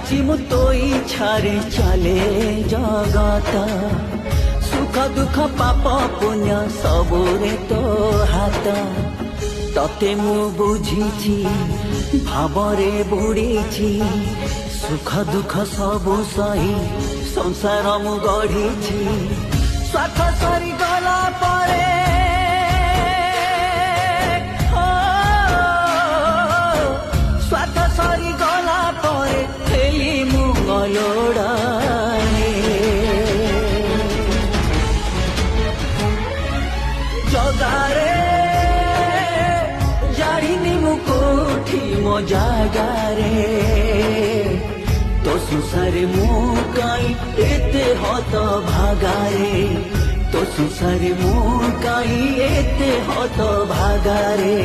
জানিছি মু তো ইচ্ছারে চালে জগত সুখ দুঃখ পাপ পুণ্য সবুরে তো হাত ততে মু বুঝিছি ভাবরে বুড়িছি সুখ দুঃখ সবু সহি সংসার মু গঢ়িছি স্বার্থ সরি গলা পরে স্বার্থ সরি গলা পরে হেলি মু গলোড়ানে জগারে জাଣିনি মু কোঠি মো জাগারে তো সংসারে মু কাই এতে হত ভাগারে তো সংসারে মু কাই এতে হত ভাগারে।